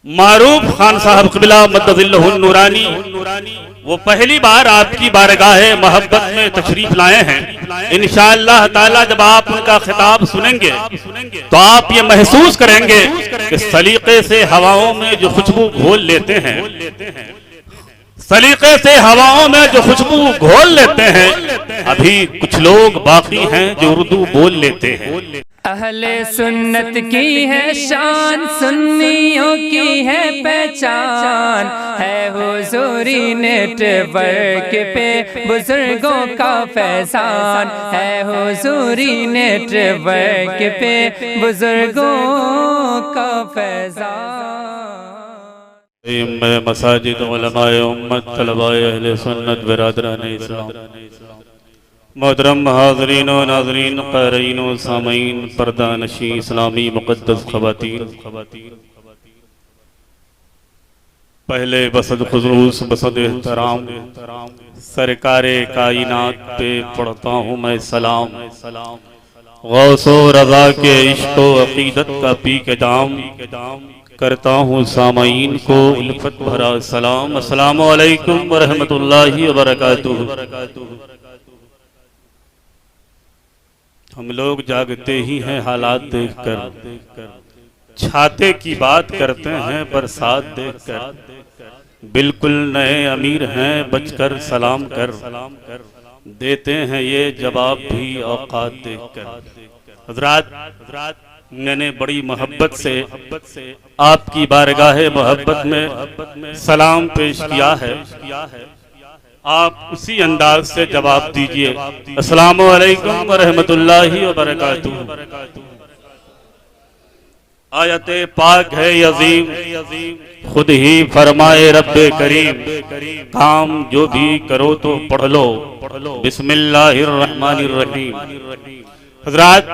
मारूफ खान साहब क़िबला मद्दज़िल्लहुन नूरानी वो पहली बार आपकी बारगाह मोहब्बत में तशरीफ लाए हैं। इंशाअल्लाह ताला जब आप उनका खिताब सुनेंगे तो आप ये महसूस करेंगे कि सलीके से हवाओं में जो खुशबू घोल लेते हैं, सलीके से हवाओं में जो खुशबू घोल लेते हैं, अभी कुछ लोग बाकी हैं जो उर्दू बोल लेते हैं। अहले सुन्नत की है शान, सुन्नियों की है पहचान, है हुजूरी नेटवर्क पे बुजुर्गों का फैजान, है हुजूरी नेटवर्क पे बुजुर्गों का फैजान। मसाजिद उलमाए उम्मत तलबाए अहले सुन्नत बिरादरान इस्लाम, मोहतरम हाज़रीन व नाज़रीन, क़ारीन व सामीन, पर्दा नशी इस्लामी मुक़द्दस ख़वातीन, पहले बसद खुसूस बसद एहतराम सरकारे कायनात पे पढ़ता हूँ मैं सलाम। गौसो रज़ा के इश्क़ व अक़ीदत का पी के जाम करता हूँ सामीन को उल्फत भरा सलाम। अस्सलामु अलैकुम व रहमतुल्लाहि व बरकातुहू। हम लोग जागते ही हैं हालात देखकर, छाते की बात करते हैं बरसात देखकर, बिल्कुल नए अमीर हैं बचकर सलाम कर, देते हैं ये जवाब भी औकात देखकर। हज़रात, मैंने बड़ी मोहब्बत से आपकी बारगाह मोहब्बत में सलाम पेश किया है, आप उसी अंदाज से जवाब दीजिए। अस्सलामु अलैकुम व रहमतुल्लाहि व बरकातुहू। आयते पाक है अज़ीम, खुद ही फरमाए रब्बे करीम, काम जो भी करो तो पढ़ लो बिस्मिल्लाहिर रहमानिर रहीम। हज़रात,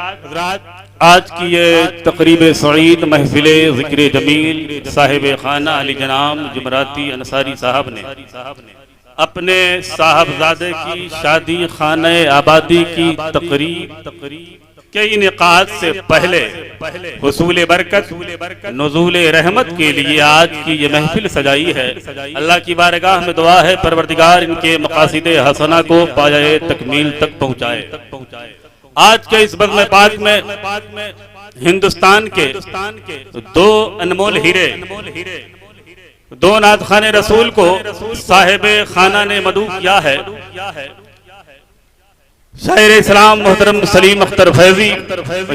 आज की ये तकरीब सईद महफिल ज़िक्र जमील साहिब खाना अली जनाब जुमराती अंसारी साहब ने अपने साहबजादे की शादी खाने आबादी की तकरीब के इनेकाद से पहले हुसूल बरकत नुज़ूल रहमत के लिए आज की ये महफिल सजाई है। अल्लाह की बारगाह में दुआ है परवरदिगार इनके मकासिद हसना को पाए तकमील तक पहुँचाए। आज के इस बज़्म पाक में हिंदुस्तान के दो अनमोल हीरे, दो नात खाने रसूल को साहिब खाना ने मदू किया है। शायर इस्लाम मोहतरम सलीम अख्तर फैजी,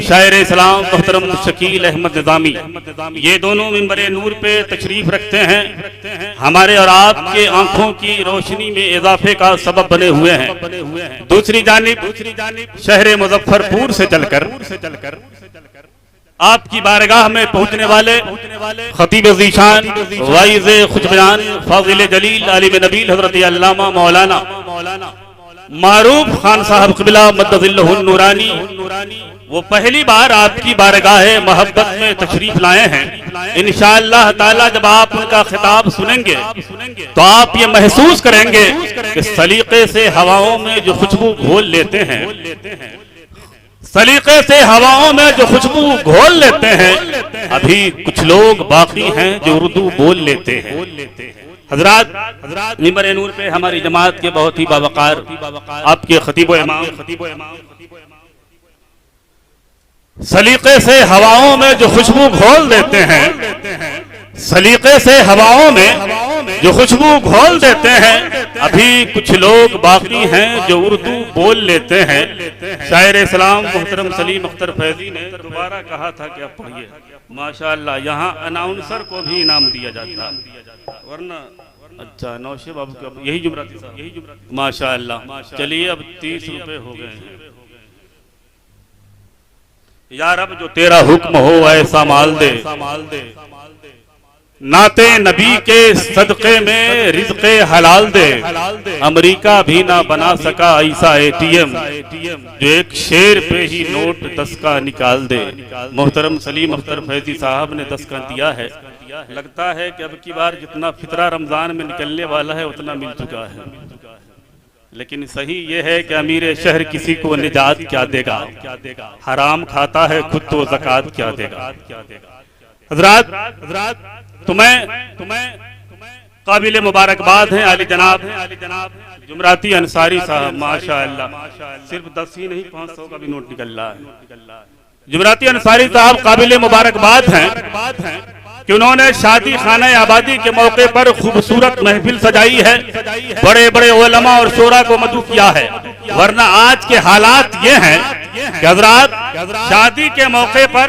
शायर इस्लाम मोहतरम शकील अहमद निज़ामी, ये दोनों मिंबरे नूर पे तशरीफ रखते हैं, हमारे और आपके आंखों की रोशनी में इजाफे का सबब बने हुए हैं। दूसरी जानिब शहर मुजफ्फरपुर से चलकर आपकी बारगाह में पहुंचने वाले खतीब ज़ीशान वाइज़ खुशबयान फाज़िल जलील आलिम नबील हज़रत अल्लामा मौलाना मारूफ खान साहब क़िबला मद्दज़िल्लहुन नूरानी वो पहली बार आपकी बारगाह मोहब्बत में तशरीफ लाए हैं। इंशाअल्लाह ताला जब आप उनका खिताब सुनेंगे तो आप ये महसूस करेंगे कि सलीके से हवाओं में जो खुशबू घोल लेते हैं, सलीके से हवाओं में जो खुशबू घोल लेते हैं, अभी कुछ लोग बाकी हैं जो उर्दू बोल लेते हैं। हज़रात, मिंबर नूर पे हमारी जमात के बहुत ही बावकार आपके खतीब इमाम सलीके से हवाओं में जो खुशबू घोल देते हैं, सलीके से हवाओं में जो खुशबू घोल देते हैं, अभी कुछ लोग बाकी हैं जो उर्दू बोल लेते हैं। शायर इस्लाम मोहतरम सलीम अख्तर फैजी ने दोबारा कहा था कि आप पढ़िए। माशाअल्लाह, यहाँ अनाउंसर को भी इनाम दिया जाता है, वरना अच्छा नौशे बाबू का यही जुमराती साहब माशाअल्लाह। चलिए अब 30 रुपए हो गए हैं। यार अब जो तेरा हुक्म हो ऐसा माल दे, नाते नबी के सदक़े में रिज़्क़े हलाल दे। अमेरिका भी ना बना सका ऐसा एटीएम जो एक शेर पे ही नोट 10 का निकाल दे। मोहतरम सलीम अख्तर फैजी साहब ने 10 का दिया है। लगता है कि अब की बार जितना फितरा रमजान में निकलने वाला है उतना मिल चुका है, लेकिन सही ये है कि अमीर शहर किसी को निजात क्या देगा, हराम खाता है खुद तो ज़कात क्या देगा। हज़रात, तुम्हें काबिल मुबारकबाद हैं आली जनाब जुमराती अंसारी साहब, माशाअल्लाह। सिर्फ 10 ही नहीं, 500 का भी नोट निकल रहा है। जुमराती अंसारी साहब काबिल मुबारकबाद हैं कि उन्होंने शादी खाना आबादी के मौके पर खूबसूरत महफिल सजाई है, बड़े बड़े उलमा और शोरा को मदऊ किया है। वरना आज के हालात ये हैं कि हजरात शादी के मौके पर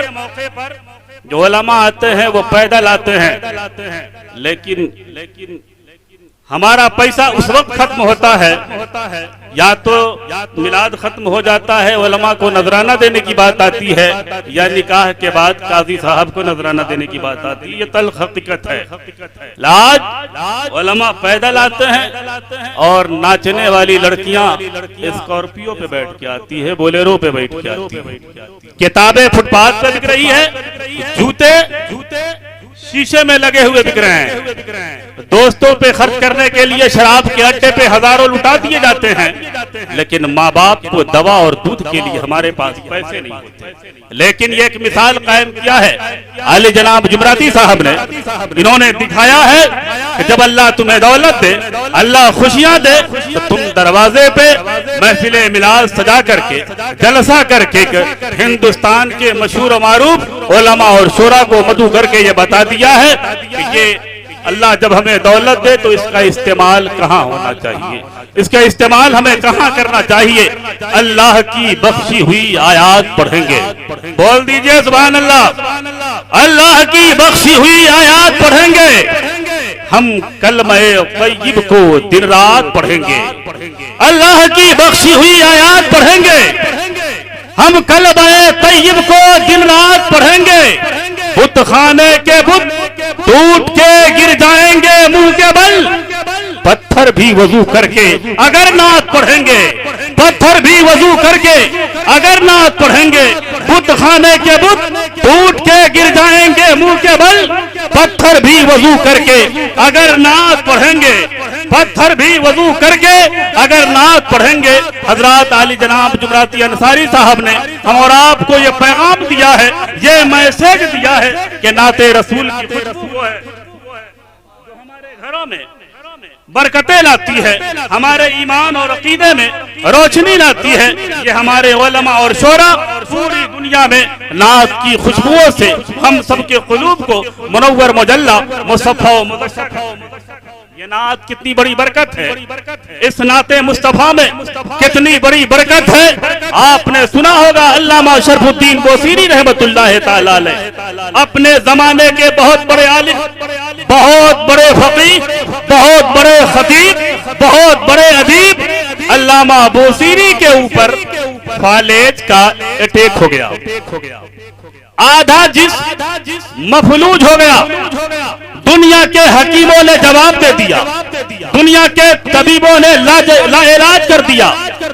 जो उलमा आते हैं वो पैदल आते हैं, लेकिन हमारा पैसा उस वक्त खत्म होता है या तो मिलाद खत्म हो जाता है, उलमा को नजराना देने की बात आती है, या निकाह के बाद काजी साहब को नजराना देने की बात आती है। ये तल्ख हकीकत है। आज उलमा पैदल आते हैं और नाचने वाली लड़कियां स्कॉर्पियो पे बैठ के आती है, बोलेरो पे बैठ के आती है, किताबें फुटपाथ पे बिक रही है, जूते शीशे में लगे हुए बिक रहे हैं, दोस्तों पे खर्च करने के लिए शराब के अड्डे पे हजारों लुटा दिए जाते हैं, लेकिन माँ बाप को दवा और दूध के लिए हमारे पास पैसे नहीं होते। लेकिन ये एक मिसाल कायम किया है आले जनाब जुमराती साहब ने। इन्होंने दिखाया है कि जब अल्लाह तुम्हें दौलत दे, अल्लाह खुशियां दे, तो तुम दरवाजे पे महफिले मिलाद सजा करके जलसा करके हिंदुस्तान के मशहूर मारूफ उलमा और शोरा को मदऊ करके ये बता दिया है कि ये अल्लाह जब हमें दौलत दे तो इसका इस्तेमाल कहाँ होना चाहिए, इसका इस्तेमाल हमें कहाँ करना चाहिए। अल्लाह की बख्शी हुई आयात पढ़ेंगे, बोल दीजिए सुभान अल्लाह। अल्लाह की बख्शी हुई आयात पढ़ेंगे, हम कलमे तय्यब को दिन रात पढ़ेंगे। अल्लाह की बख्शी हुई आयात पढ़ेंगे, हम कलमे तय्यब को दिन रात पढ़ेंगे। बुत खाने के बुत टूट के गिर जाएंगे मुंह के बल, पत्थर भी वजू करके अगर नात पढ़ेंगे, पत्थर भी वजू करके अगर नात पढ़ेंगे। बुत खाने के बुत टूट के गिर जाएंगे मुंह के बल, पत्थर भी वजू करके अगर नात पढ़ेंगे, पत्थर भी वजू करके अगर नात पढ़ेंगे। हजरत आली जनाब जुमराती अंसारी साहब ने हम और आपको ये पैगाम दिया है, ये मैसेज दिया है कि नाते रसूल की खुशबू है जो हमारे घरों में बरकतें लाती है, हमारे ईमान और अकीदे में रोशनी लाती है। ये हमारे उलमा और शोरा पूरी दुनिया में नात की खुशबुओं से हम सबके कुलूब को मुनव्वर मुजल्ला मुसफ़ा ये नात कितनी बड़ी बरकत है। इस नाते मुस्तफा में कितनी बड़ी बरकत है। आपने सुना होगा अल्लामा शरफुद्दीन बोसीरी रहमतुल्लाह तआला अलैह अपने जमाने के बहुत बड़े आलिम, बहुत बड़े फकीह, बहुत बड़े खतीब, बहुत बड़े अदीब अल्लामा बोसीरी के ऊपर फालेज का अटैक हो गया। आधा जिस्म मफलूज हो गया। दुनिया के हकीमों ने जवाब दे दिया, दुनिया के तबीबों ने लाइलाज कर दिया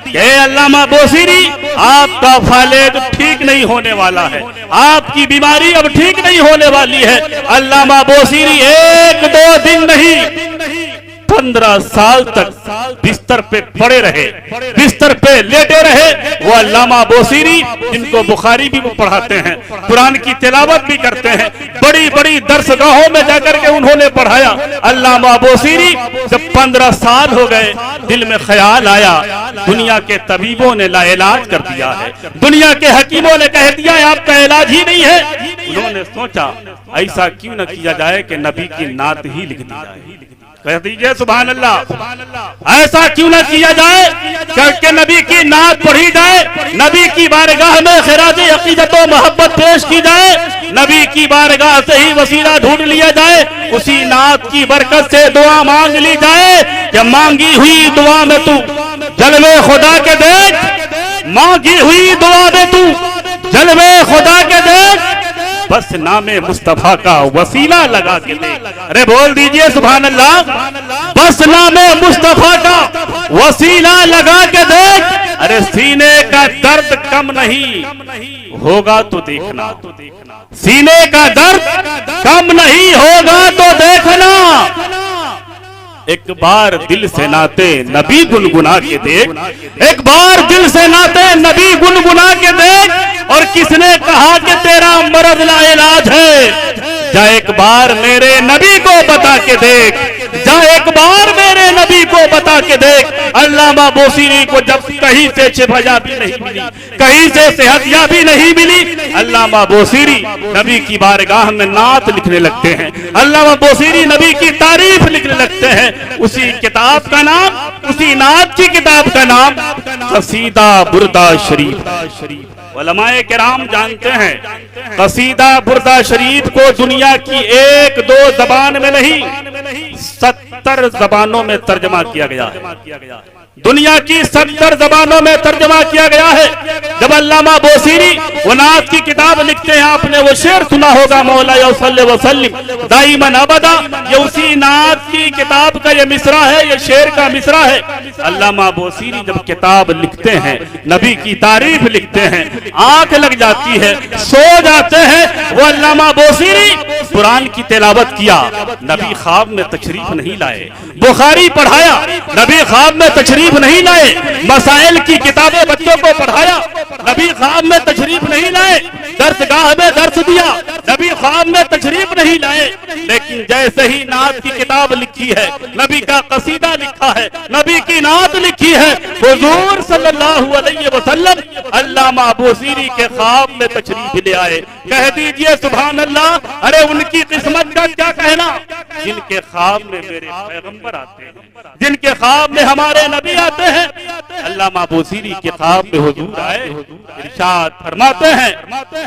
कि अल्लामा बोसीरी आपका फालेज ठीक नहीं होने वाला है, आपकी बीमारी अब ठीक नहीं होने वाली है। अल्लामा बोसीरी 1-2 दिन नहीं 15 साल तक बिस्तर पे पड़े रहे, बिस्तर पे लेटे रहे। वो अल्लामा बोसीरी जिनको बुखारी भी वो पढ़ाते हैं, कुरान की तिलावत भी करते हैं, बड़ी बड़ी दरसगाहों में जाकर के उन्होंने पढ़ाया। अल्लामा बोसीरी जब 15 साल हो गए, दिल में ख्याल आया, दुनिया के तबीबों ने लाइलाज कर दिया है, दुनिया के हकीमों ने कह दिया है आपका इलाज ही नहीं है। उन्होंने सोचा ऐसा क्यों न किया जाए कि नबी की नात ही लिख दी जाए। कह दीजिए सुभान अल्लाह। ऐसा क्यों न किया जाए कि नबी की नात पढ़ी जाए, नबी की बारगाह में खिराज अकीदत व मोहब्बत पेश की जाए, नबी की बारगाह से ही वसीला ढूंढ लिया जाए, उसी नात की बरकत से दुआ मांग ली जाए कि मांगी हुई दुआ में तू जलवे खुदा के देख, मांगी हुई दुआ में तू जलवे खुदा के देख, बस नामे मुस्तफा का वसीला लगा के दे। अरे बोल दीजिए सुभान अल्लाह। बस नामे मुस्तफा का वसीला लगा के देख। अरे सीने का दर्द कम नहीं होगा तो देखना, सीने का दर्द कम नहीं होगा तो देखना। एक बार दिल से नाते नबी गुनगुना के देख, एक बार दिल से नाते नबी गुनगुना के देख। और किसने कहा कि तेरा मरद लाइलाज है? जा एक बार मेरे नबी को बता के देख, जा एक बार मेरे नबी को बता के देख। अल्लामा बोसीरी को जब कहीं से शिफायाबी नहीं मिली, कहीं से सेहतयाबी नहीं मिली, अल्लामा बोसीरी नबी की बारगाह में नात लिखने लगते हैं, अल्लामा बोसीरी नबी की तारीफ लिखने लगते हैं। उसी किताब का नाम, उसी नात की किताब का नाम कसीदा बुर्दा शरीफ। उलमाए किराम जानते हैं कसीदा बुर्दा शरीफ को दुनिया की एक दो जबान में नहीं 70 जबानों में तर्जमा किया गया है। दुनिया की 70 जबानों में तर्जमा किया गया है। जब अल्लामा बोसीरी वो नात की किताब लिखते हैं, आपने वो शेर सुना होगा, मौला सल्लल्लाहु अलैहि वसल्लम दाइमन अबदा। ये उसी नात की किताब का ये मिसरा है, ये शेर का मिसरा है। अल्लामा बोसीरी जब किताब लिखते हैं, नबी की तारीफ लिखते हैं, आंख लग जाती है, सो जाते हैं। वो अल्लामा बोसीरी कुरान की तिलावत किया, नबी ख्वाब में तशरीफ नहीं लाए। बुखारी पढ़ाया, नबी ख्वाब में तशरीफ नहीं लाए। मसाइल की किताबें बच्चों को पढ़ाया, नबी ख्वाब में तशरीफ नहीं लाए। दर्सगाह में दर्स दिया, नबी ख्वाब में तशरीफ नहीं लाए। लेकिन जैसे ही नात की किताब लिखी है, नबी का कसीदा लिखा है, नबी की नात लिखी है, हुजूर सल्लल्लाहु अलैहि वसल्लम अल्लामा बोसीरी के ख्वाब में तशरीफ ले आए। कह दीजिए सुभान अल्लाह। अरे उनकी किस्मत का क्या कहना, जिनके ख्वाब में मेरे पैगंबर आते हैं, जिनके ख्वाब में हमारे नबी आते हैं। अल्लामा बोसीरी के ख्वाब में हुजूर आए, इरशाद फरमाते हैं,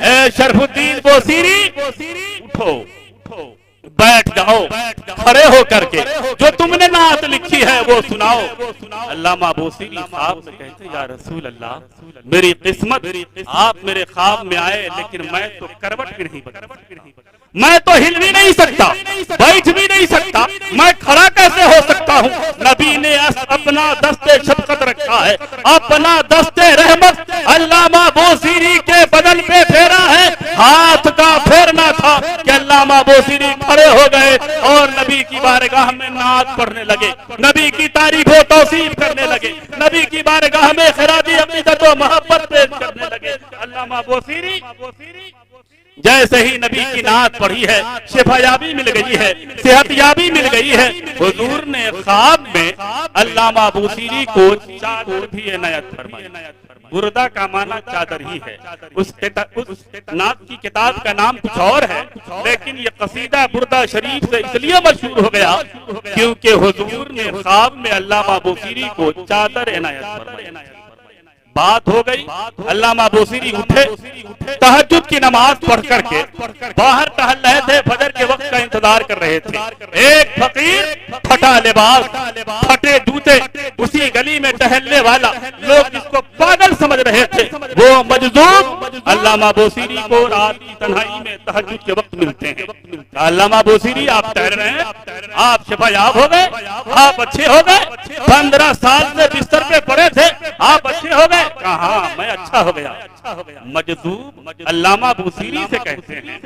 ए शरफुद्दीन बोसीरी उठो, बैठ जाओ, खड़े हो करके जो तुमने नात लिखी है वो सुनाओ। अल्लामा बोसीरी ख्वाब में कहते हैं, या रसूल अल्लाह, मेरी किस्मत आप मेरे ख्वाब में आए, लेकिन मैं तो करवट भी नहीं बदल, मैं तो हिल भी नहीं सकता, बैठ भी नहीं सकता, मैं खड़ा कैसे हो सकता हूँ। नबी ने अपना दस्ते शफकत रखा है, अपना दस्ते रहमत अल्लामा बोसीरी के बदन पे फेरा है। हाथ का फेरना था कि अल्लामा बोसीरी खड़े हो गए और नबी की बारगाह में नात पढ़ने लगे, नबी की तारीफ व तौसीफ करने लगे, नबी की बारगाह में खिराजी अकीदत व मोहब्बत पेश करने लगे। अल्लामा बोसीरी जैसे ही नबी की नात पढ़ी है, शिफायाबी मिल गई है, सेहतयाबी मिल गई है। हुजूर ने ख्वाब में अल्लामा बोसीरी को चादर भी इनायत फरमाई। बुर्दा का माना चादर ही है। उस नात की किताब का नाम कुछ और है, लेकिन ये कसीदा बुर्दा शरीफ से इसलिए मशहूर हो गया क्योंकि हुजूर ने ख्वाब में अल्लामा बोसीरी को चादर इनायत फरमाई। बात हो गई, अल्लामा बोसीरी उठे, तहज्जुद की नमाज पढ़ करके बाहर टहल रहे थे, फजर के वक्त का इंतजार कर रहे थे। एक फकीर, फटा लिबास, फटे जूते, उसी गली में टहलने वाला, लोग जिसको पागल समझ रहे थे, वो मजदूर अल्लामा बोसीरी को रात की तन्हाई में तहज्जुद के वक्त मिलते हैं। अल्लामा बोसीरी आप ठहर रहे हैं, आप शिफायाब हो गए, आप अच्छे हो गए, 15 साल से बिस्तर पे पड़े थे, आप अच्छे हो गए। कहा मैं अच्छा हो गया। मजदूब अल्लामा बोसीरी से कहते हैं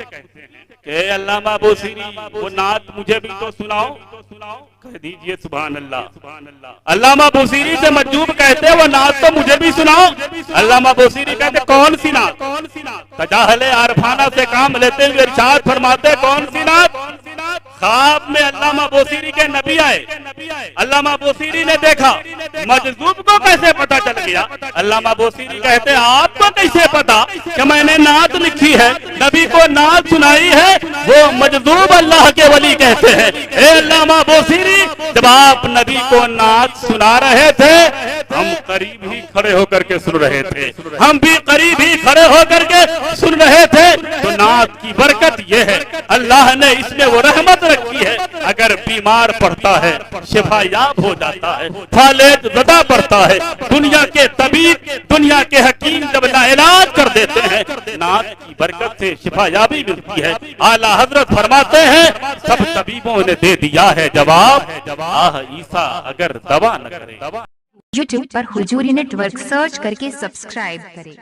कि अल्लामा बोसीरी वो नात मुझे भी तो सुनाओ। कह दीजिए सुभान अल्लाह। अल्लामा बोसीरी से मजदूब कहते हैं वो नात तो मुझे भी सुनाओ। अल्लामा बोसीरी कहते कौन सी नात? तजाहले आरफाना से काम लेते हुए इरशाद फरमाते कौन सी नात? ख्वाब में अल्लामा बोसीरी के नबी आए, अल्लामा बोसीरी ने देखा। मजदूब को कैसे पता चल गया? अल्लामा बोसीरी कहते आपको कैसे पता कि मैंने नात लिखी है, नबी को नात सुनाई है? वो मजदूब अल्लाह के वली कहते हैं ए अल्लामा बोसीरी, जब आप नबी को नात सुना रहे थे हम करीब ही खड़े होकर के सुन रहे थे, हम भी करीब ही खड़े होकर के सुन रहे थे। तो नात की बरकत ये है, अल्लाह ने इसमें वो रहमत रखी है, अगर बीमार पड़ता है शिफायाब हो जाता है, फालेज ज़दा पड़ता है, दुनिया के तबीब, दुनिया के हकीम जब लाइलाज कर देते हैं, नात की बरकत से शिफायाबी मिलती है। आला हजरत फरमाते हैं सब तबीबों ने दे दिया है जवाब, आह ईसा अगर दवा न करे। YouTube पर हुजूरी नेटवर्क सर्च करके सब्सक्राइब करें।